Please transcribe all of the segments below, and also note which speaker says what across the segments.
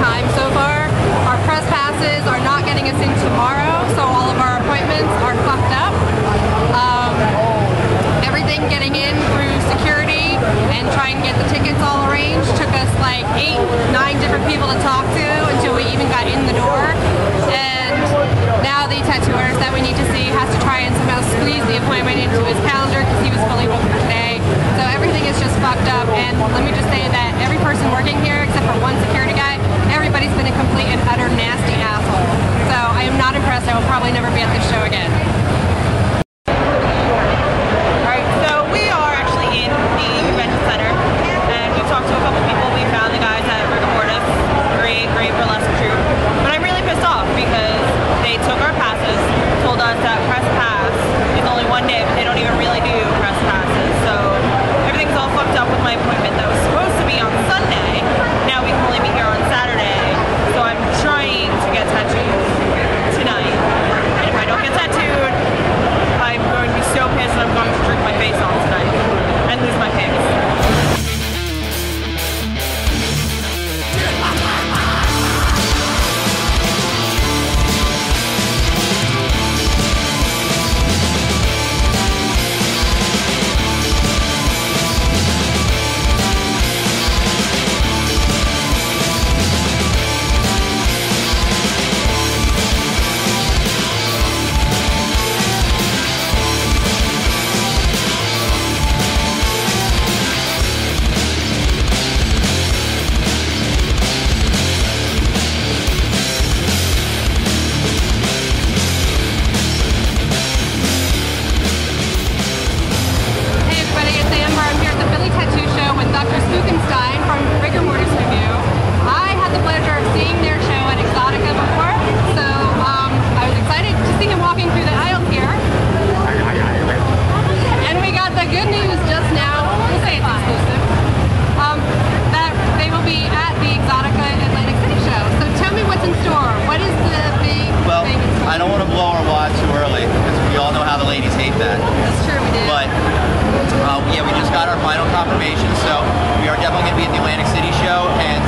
Speaker 1: time so far. Our press passes are not getting us in tomorrow, so all of our appointments are fucked up. Everything getting in through security and trying to get the tickets all arranged took us like 8, 9 different people to talk to until we even got in the door. And now the tattoo artist that we need to see has to try and somehow squeeze the appointment into his calendar because he was fully booked for today. So everything is just fucked up, and let me just say that every person working here, except for one security guy, everybody's been a complete and utter nasty asshole. So I am not impressed. I will probably never be at this show again.
Speaker 2: Alright, so we are actually in the convention center, and we've talked to a couple people. We found the guys at revoked, great burlesque troupe. But I'm really pissed off because they took our passes, told us that press pass is only one day, but they don't even really do press passes. So everything's all fucked up with my appointment that was supposed to be on Sunday. Now we can only be here on Saturday. So I'm trying to get tattooed tonight. And if I don't get tattooed, I'm going to be so pissed and I'm going to drink my face off tonight and lose my pants.
Speaker 3: I don't want to blow our wad too early because we all know how the ladies hate that.
Speaker 1: That's true, we do.
Speaker 3: But yeah, we just got our final confirmation, so we are definitely going to be at the Atlantic City show, and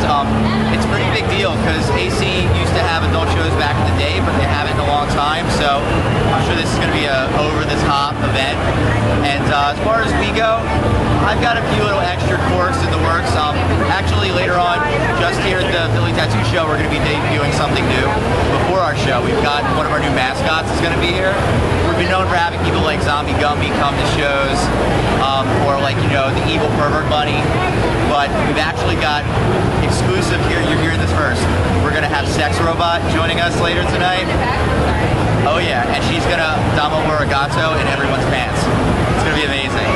Speaker 3: it's a pretty big deal because AC used to have adult shows back in the day, but they haven't in a long time. So I'm sure this is going to be a over-the-top event. And as far as we go, I've got a few little extra quirks in the works. Actually, later on, just here at the Philly Tattoo Show, we're going to be debuting something new before our show. We've got one of our new mascots is going to be here. We've been known for having people like Zombie Gumby come to shows, or like, you know, the evil pervert bunny. But we've actually got exclusive here. You're hearing this first. We're going to have Sex Robot joining us later tonight. Oh yeah, and she's going to damo arigato in everyone's pants. It's going to be amazing.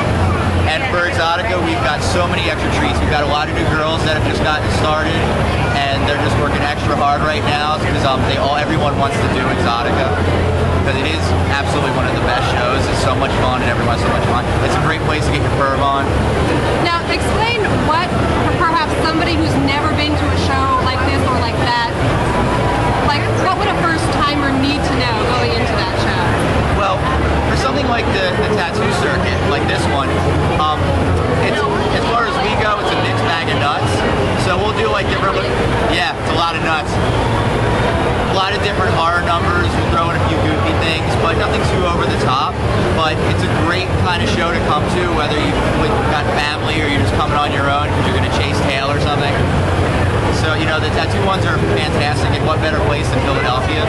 Speaker 3: And for Exotica, we've got so many extra treats. We've got a lot of new girls that have just gotten started, and they're just working extra hard right now because everyone wants to do Exotica because it is absolutely one of the best shows. It's so much fun, and everyone's so much fun. It's a great place to get your perv on.
Speaker 1: Now, explain what perhaps somebody who's never been to a show like this or like that, like what would a first timer need to know going into that show?
Speaker 3: Well, for something like the tattoo circuit, like this one, as far as we go, it's a mixed bag of nuts. So we'll do like different, yeah, it's a lot of nuts. A lot of different horror numbers, we'll throw in a few goofy things, but nothing too over the top. But it's a great kind of show to come to, whether you've got family or you're just coming on your own because you're going to chase tail or something. So, you know, the tattoo ones are fantastic, and what better place than Philadelphia?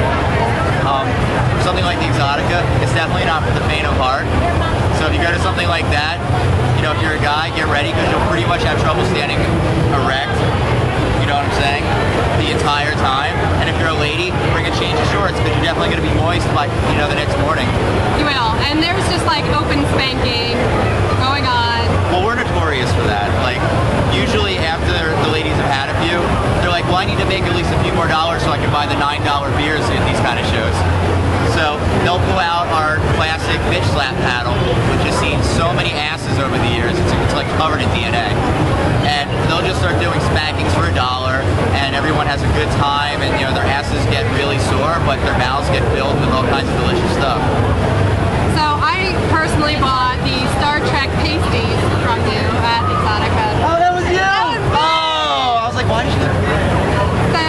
Speaker 3: Something like the Exotica, it's definitely not for the faint of heart. So if you go to something like that, you know, if you're a guy, get ready because you'll pretty much have trouble standing erect, you know what I'm saying, the entire time. And if you're a lady, bring a change of shorts because you're definitely going to be moist by, you know, the next morning.
Speaker 1: You will, and there's just like open spanking going on.
Speaker 3: Well, we're notorious for that. Like, usually after the ladies have had a few, they're like, well, I need to make at least a few more dollars so I can buy the $9 beers at these kind of shows. So they'll pull out our classic bitch slap paddle, which has seen so many asses over the years. It's like covered in DNA. And they'll just start doing spankings for $1, and everyone has a good time, and you know their asses get really sore, but their mouths get filled with all kinds of delicious stuff.
Speaker 1: So I personally bought the Star Trek pasties from you at Exotica.
Speaker 3: Oh, that was you!
Speaker 1: That was me!
Speaker 3: Oh, I was like, why did you?
Speaker 1: So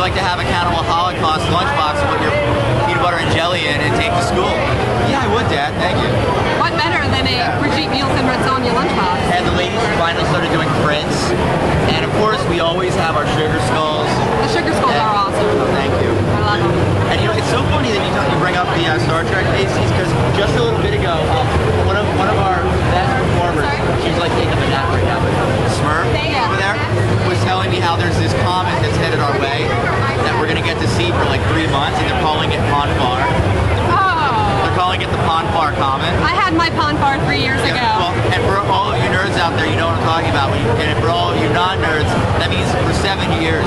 Speaker 3: like to have a Cannibal Holocaust lunchbox and put your peanut butter and jelly in and take to school? Yeah, I would, Dad. Thank you.
Speaker 1: What better than a Brigitte Nielsen Ritzonia lunchbox?
Speaker 3: And the ladies finally started doing prints. And of course, we always have our sugar skulls.
Speaker 1: The sugar skulls are awesome.
Speaker 3: Oh, thank you.
Speaker 1: I love them.
Speaker 3: And you know, it's so funny that you bring up the Star Trek pasties, because just a little bit ago, one of our best performers, she's like taking a nap right now, but Smurf over there was telling me how there's this comet that's headed our way that we're going to get to see for like 3 months, and they're calling it Ponfar. They're calling it the Ponfar Comet.
Speaker 1: I had my Ponfar 3 years ago.
Speaker 3: Well, and for all of you nerds out there, you know what I'm talking about. And for all of you non-nerds, that means for 7 years,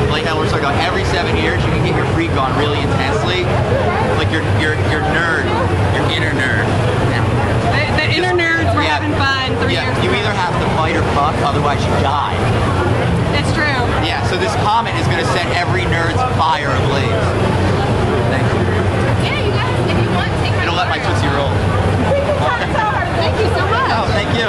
Speaker 3: like how we're talking about, every 7 years you can get your freak on really intensely. Like your nerd, your inner nerd.
Speaker 1: The inner nerds were having fun 3 years ago.
Speaker 3: You either have to fight or fuck, otherwise you die.
Speaker 1: It's true.
Speaker 3: Yeah, so this comet is going to set every nerd's fire ablaze. Thank you.
Speaker 1: Yeah, you guys, if you want, take my
Speaker 3: It'll let my Tootsie roll.
Speaker 1: Thank you so much.
Speaker 3: Oh, thank you.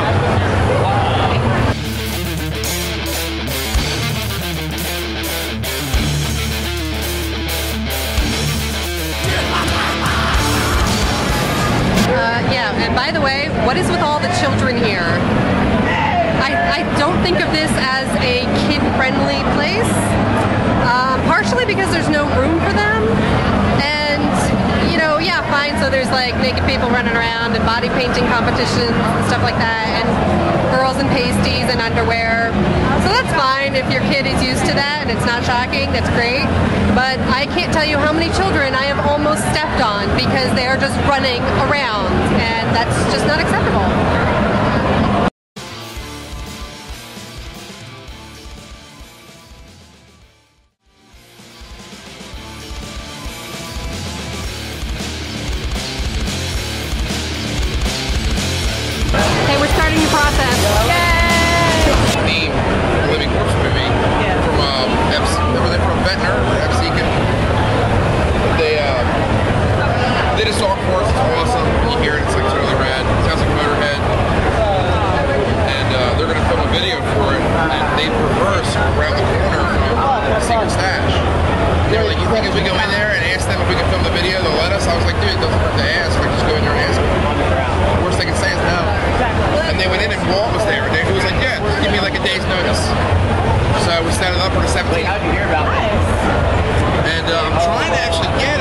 Speaker 1: Yeah, and by the way, what is with all the children here? I don't think of this as a kid-friendly place, partially because there's no room for them, and, you know, yeah, fine, so there's like naked people running around and body painting competitions and stuff like that, and girls in pasties and underwear, so that's fine if your kid is used to that and it's not shocking, that's great, but I can't tell you how many children I have almost stepped on because they are just running around, and that's just not acceptable. Okay, we're starting the process. Yay!
Speaker 4: Theme, the Living Corpse movie, from where were they from? Ventnor or Epseekin. They did a song for us. It's awesome. When you hear it, it's like totally rad. It sounds like Motorhead. And they're gonna film a video for it, and they reverse around the corner from Secret Stash. They were like, "You think if we go in there and ask them if we can film the video, they'll let us?" I was like, "Dude, it doesn't hurt to ask. Like, just go in there and ask them." The worst they can say is no. And they went in and Walt was there. And he was like, "Yeah, give me like a day's notice." So we set it up for the 17th.
Speaker 3: How'd you hear about this?
Speaker 4: And I'm trying to actually get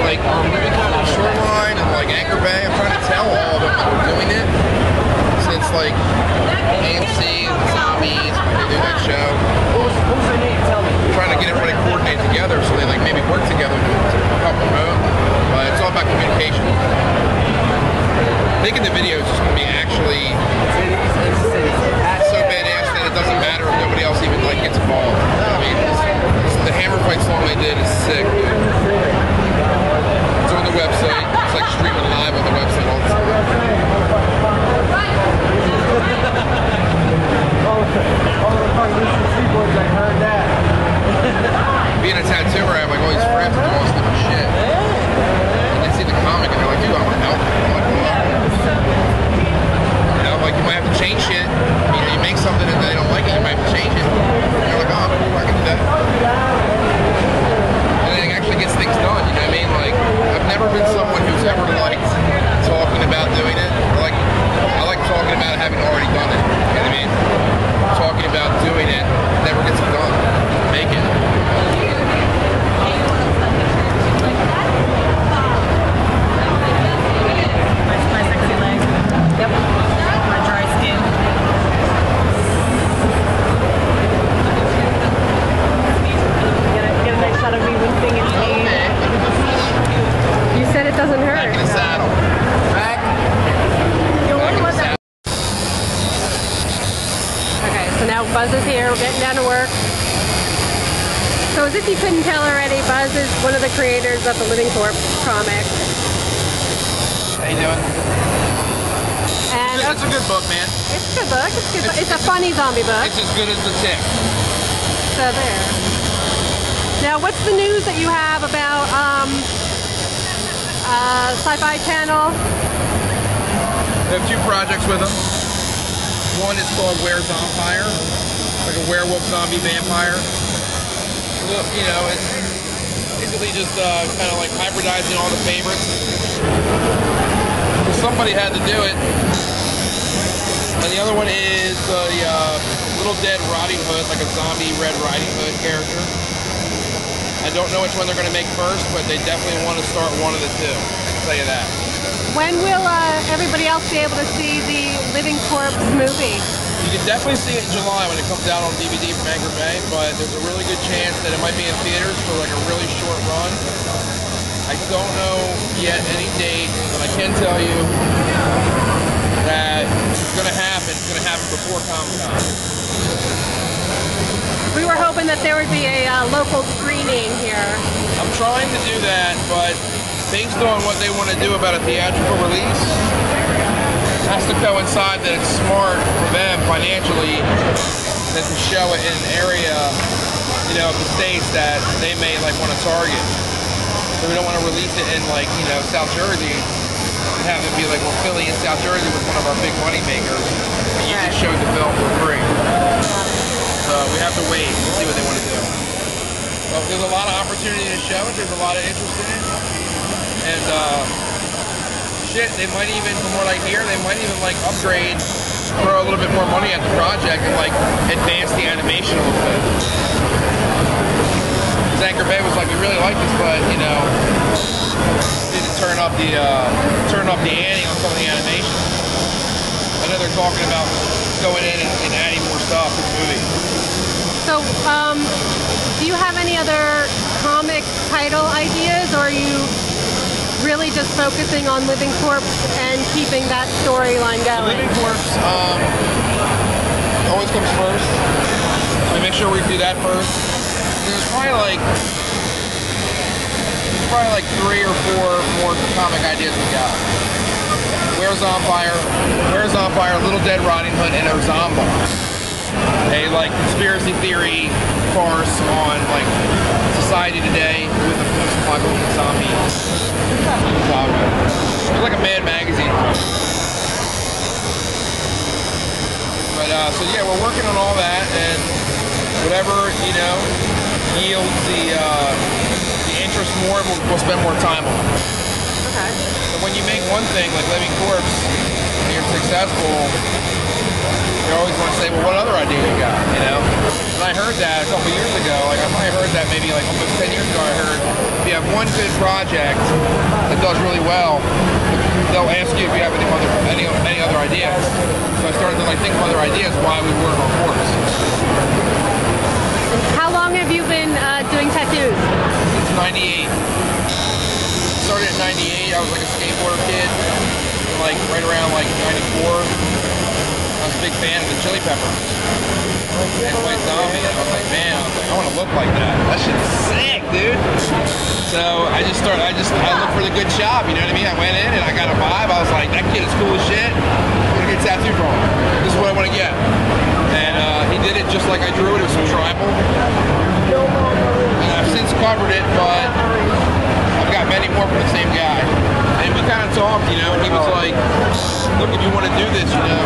Speaker 4: like movie company Shoreline and like Anchor Bay. I'm trying to tell all of them that we're doing it. Since like AMC and Zombies, they do that show.
Speaker 3: What was her name? Tell me.
Speaker 4: I'm trying to get everybody coordinated together so they like maybe work together to help promote. But it's all about communication. Thinking the video is just going to be actually so badass that it doesn't matter if nobody else even like gets involved. I mean, the Hammer Fight song they did is sick. It's on the website. It's like streaming live on the website all the time. Being a tattooer, I have like all these friends that do all this different shit. And they see the comic and they're like, "Dude, I want to help." I'm like, "Well, you know, like you might have to change shit. You make something and they don't like it, you might have to change it." And they're like, "Oh, cool, I can do that." And it actually gets things done, you know what I mean? Like, I've never been someone who's ever liked talking about doing it. I like talking about it having already done it. You know what I mean? Talking about doing it never gets it done. Make it.
Speaker 2: My sexy leg. Yep. My dry skin. Get a nice shot of me wincing in pain.
Speaker 1: You said it doesn't hurt.
Speaker 4: Back in the saddle. Back.
Speaker 1: Okay, so now Buz is here, we're getting down to work. So as if you couldn't tell already, Buz is one of the creators of the Living Corpse comic.
Speaker 4: How you doing?
Speaker 1: And
Speaker 4: It's a good book, man.
Speaker 1: it's a good book. It's a funny zombie book.
Speaker 4: It's as good as The Tick.
Speaker 1: So there. Now, what's the news that you have about Sci-Fi Channel?
Speaker 4: We have 2 projects with them. One is called Were Zompire, like a werewolf zombie vampire. you know, it's basically just kind of like hybridizing all the favorites. So somebody had to do it. And the other one is the Little Dead Riding Hood, like a zombie Red Riding Hood character. I don't know which one they're going to make first, but they definitely want to start one of the two. I'll tell you that.
Speaker 1: When will everybody else be able to see the Living Corpse movie?
Speaker 4: You can definitely see it in July when it comes out on DVD from Anchor Bay, but there's a really good chance that it might be in theaters for like a really short run. I don't know yet any date, but I can tell you that it's going to happen. It's going to happen before Comic-Con.
Speaker 1: We were hoping that there would be a local screening here.
Speaker 4: I'm trying to do that, but based on what they want to do about a theatrical release, it has to coincide that it's smart for them financially than to show it in an area, you know, of the states that they may like want to target. So we don't want to release it in like, you know, South Jersey and have it be like, well, Philly and South Jersey was one of our big money makers, and you just showed the film for free. So we have to wait and see what they want to do. Well, there's a lot of opportunity to show it. There's a lot of interest in it. And shit, they might even, from what I hear, they might even like upgrade, throw a little bit more money at the project and like advance the animation a little bit. Anchor Bay was like, we really like this, but you know, need to turn up the ante on some of the animation. I know they're talking about going in and adding more stuff to the movie.
Speaker 1: So, do you have any other comic title ideas, or are you really just focusing on Living Corpse and keeping that storyline going?
Speaker 4: Living Corpse always comes first. We make sure we do that first. There's probably like 3 or 4 more comic ideas we got. Where's Zombire, Little Dead Riding Hood, and Ozomba. A like conspiracy theory farce on like society today with a post-apocalyptic zombie saga. It's like a Mad magazine. But so yeah, we're working on all that, and whatever, you know, yields the interest more, we'll spend more time on.
Speaker 1: Okay.
Speaker 4: But when you make one thing like Living Corpse and you're successful, you always want to say, well, what other idea you got, you know? And I heard that a couple years ago, like I heard that maybe like almost 10 years ago, I heard if you have one good project that does really well, they'll ask you if you have any other ideas. So I started to like think of other ideas why we work on Corpse.
Speaker 1: How long have you been doing tattoos?
Speaker 4: Since 98. Started at 98, I was like a skateboarder kid, like right around like 94. I was a big fan of the Chili Peppers. And White Zombie, and I was like, man, I want to look like that. That shit's sick, dude. So I looked for the good shop, you know what I mean? I went in and I got a vibe. I was like, that kid is cool as shit. I'm gonna get tattooed from him. This is what I want to get. And he did it just like I drew it. It was some tribal. And I've since covered it, but I've got many more from the same guy. And we kind of talked, you know, and he was like, look, if you want to do this, you know,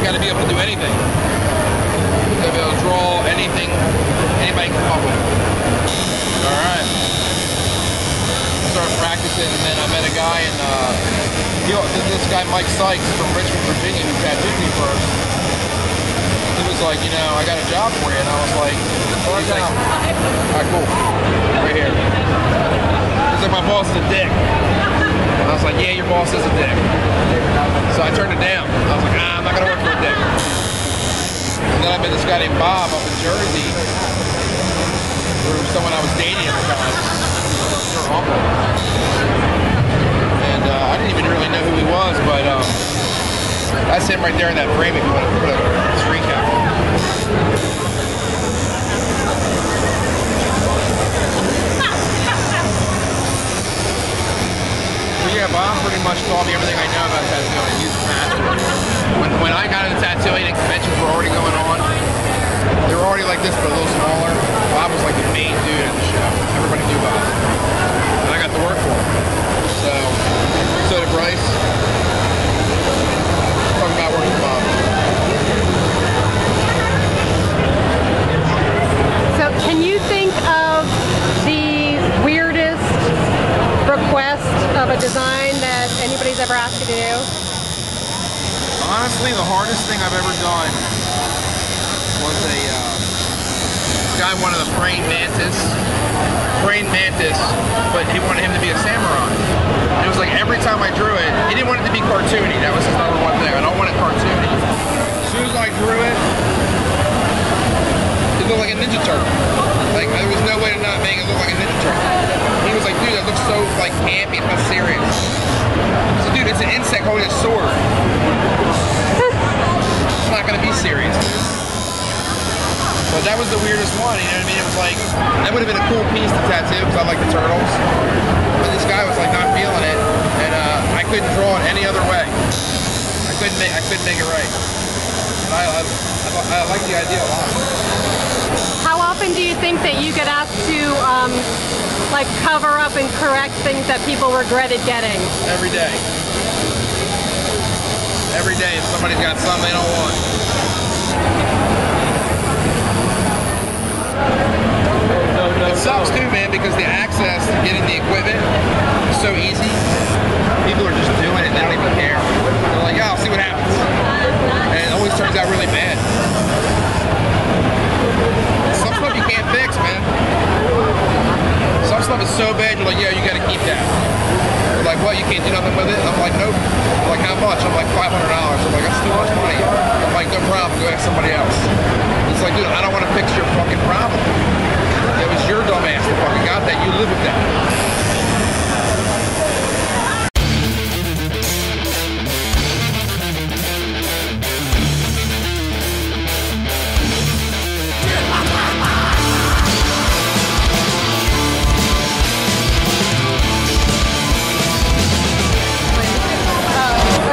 Speaker 4: you got to be able to do anything. You got to be able to draw anything anybody can come up with. All right. Started practicing, and then I met a guy, and this guy Mike Sykes from Richmond, Virginia, who tattooed me first. He was like, you know, I got a job for you, and I was like, all right, cool, right here. He's like, my boss is a dick. And I was like, yeah, your boss is a dick. So I turned it down. I was like, I'm not gonna work for a dick. And then I met this guy named Bob up in Jersey, through someone I was dating at the time, her uncle. And I didn't even really know who he was, but that's him right there in that frame if you want to put a screen cap on. Yeah, Bob pretty much taught me everything I know about tattooing. He's a master. When I got into tattooing and conventions were already going on, they were already like this but a little smaller. Bob was like the main dude at the show. Everybody knew Bob. And I got to work for him. So did Bryce. Talking about working with Bob.
Speaker 1: So can
Speaker 4: honestly, the hardest thing I've ever done was a guy wanted a praying mantis, but he wanted him to be a samurai. It was like every time I drew it, he didn't want it to be cartoony. That was his number one thing. I don't want it cartoony. As soon as I drew it, it looked like a Ninja Turtle. Like, there was no way to not make it look like a Ninja Turtle. He was like, dude, that looks so, like, campy, it's not serious. So, dude, it's an insect holding a sword. It's not gonna be serious. But that was the weirdest one, you know what I mean? It was like, that would have been a cool piece to tattoo, because I like the turtles. But this guy was like not feeling it, and I couldn't draw it any other way. I couldn't make it right. And I like the idea a lot.
Speaker 1: How often do you think that you get asked to like cover up and correct things that people regretted getting?
Speaker 4: Every day. Every day if somebody's got something they don't want. It sucks too, man, because the access to getting the equipment is so easy. People are just doing it, they don't even care. They're like, oh, I'll see what happens. And it always turns out really bad. Some stuff you can't fix, man. Some stuff is so bad, you're like, yeah, you gotta keep that. They're like, what, you can't do nothing with it? I'm like, nope. I'm like, how much? I'm like, $500. I'm like, that's too much money. I'm like, no problem, go ask somebody else. It's like, dude, I don't want to fix your fucking problem. It was your dumb ass that fucking got that. You live with that.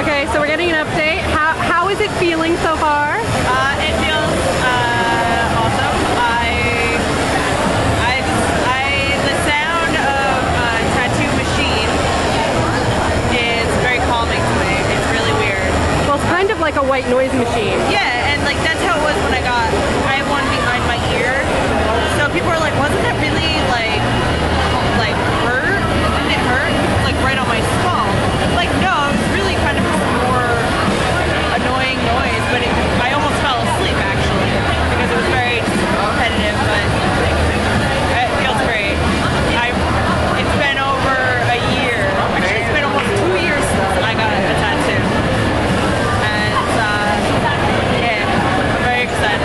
Speaker 1: Okay, so we're getting an update. How is it feeling so far?
Speaker 2: It feels awesome. The sound of a tattoo machine is very calming to me. It's really weird.
Speaker 1: Well, it's kind of like a white noise machine.
Speaker 2: Yeah, and like that's how it was when I had one behind my ear. So people are like, wasn't that really like hurt? Didn't it hurt? Like right on my skull. Like no, it was really kind of more annoying noise, but I almost fell asleep actually because it was very repetitive, but it feels great. It's been over a year. Actually, it's been almost 2 years since I got a tattoo. And yeah, I'm very excited,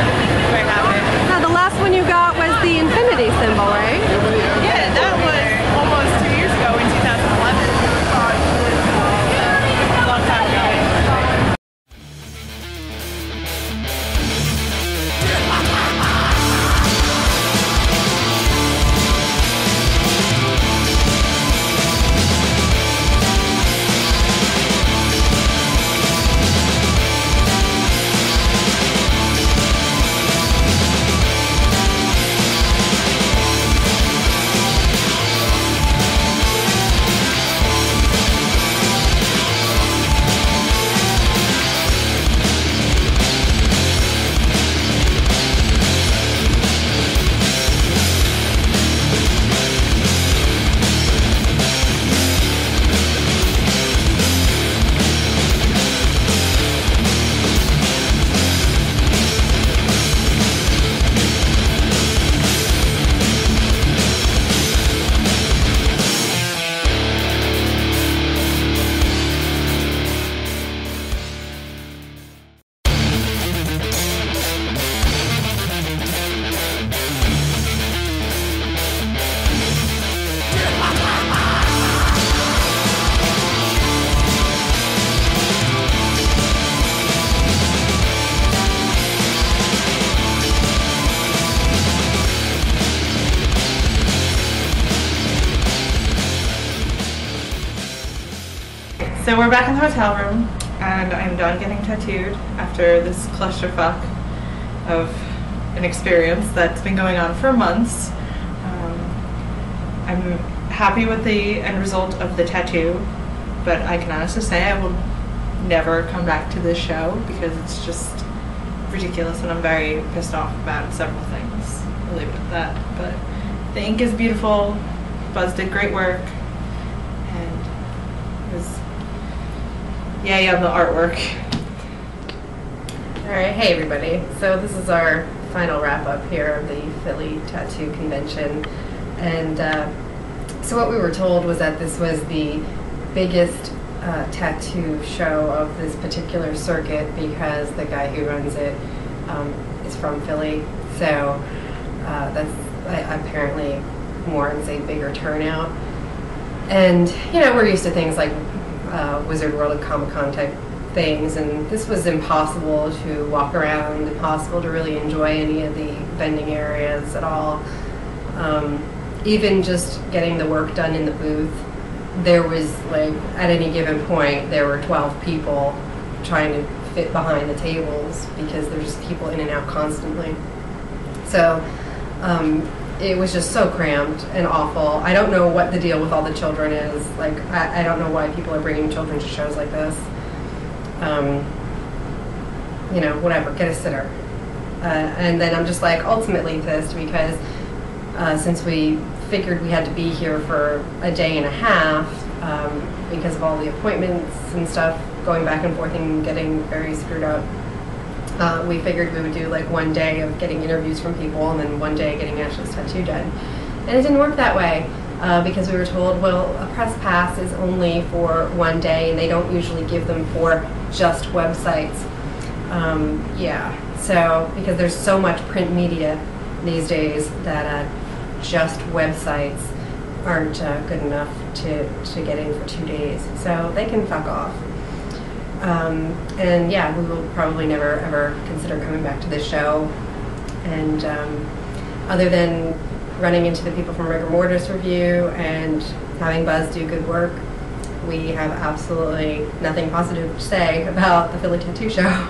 Speaker 2: very happy.
Speaker 1: Now, the last one you got was the infinity symbol, right?
Speaker 2: Yeah, that was almost 2 years ago in 2011. A long time ago. So we're back in the hotel room, and I'm done getting tattooed after this clusterfuck of an experience that's been going on for months. I'm happy with the end result of the tattoo, but I can honestly say I will never come back to this show because it's just ridiculous, and I'm very pissed off about several things. I'll leave it at that. But the ink is beautiful. Buz did great work, and it was yay on the artwork.
Speaker 5: Alright, hey everybody. So this is our final wrap up here of the Philly Tattoo Convention. And so what we were told was that this was the biggest tattoo show of this particular circuit because the guy who runs it is from Philly. So that's apparently more than say bigger turnout. And you know, we're used to things like Wizard World and Comic-Con type things, and this was impossible to walk around, impossible to really enjoy any of the vending areas at all. Even just getting the work done in the booth, there was like, at any given point, there were 12 people trying to fit behind the tables because there's just people in and out constantly. So it was just so cramped and awful. I don't know what the deal with all the children is. Like, I don't know why people are bringing children to shows like this. You know, whatever, get a sitter. And then I'm just like ultimately pissed because since we figured we had to be here for a day and a half because of all the appointments and stuff going back and forth and getting very screwed up, we figured we would do like one day of getting interviews from people and then one day getting Ashley's tattoo done. And it didn't work that way because we were told, well, a press pass is only for one day and they don't usually give them for just websites. Yeah, so because there's so much print media these days that just websites aren't good enough to get in for 2 days. So they can fuck off. And yeah, we will probably never ever consider coming back to this show. And other than running into the people from Rigor Mortis Review and having Buzz do good work, we have absolutely nothing positive to say about the Philly Tattoo Show.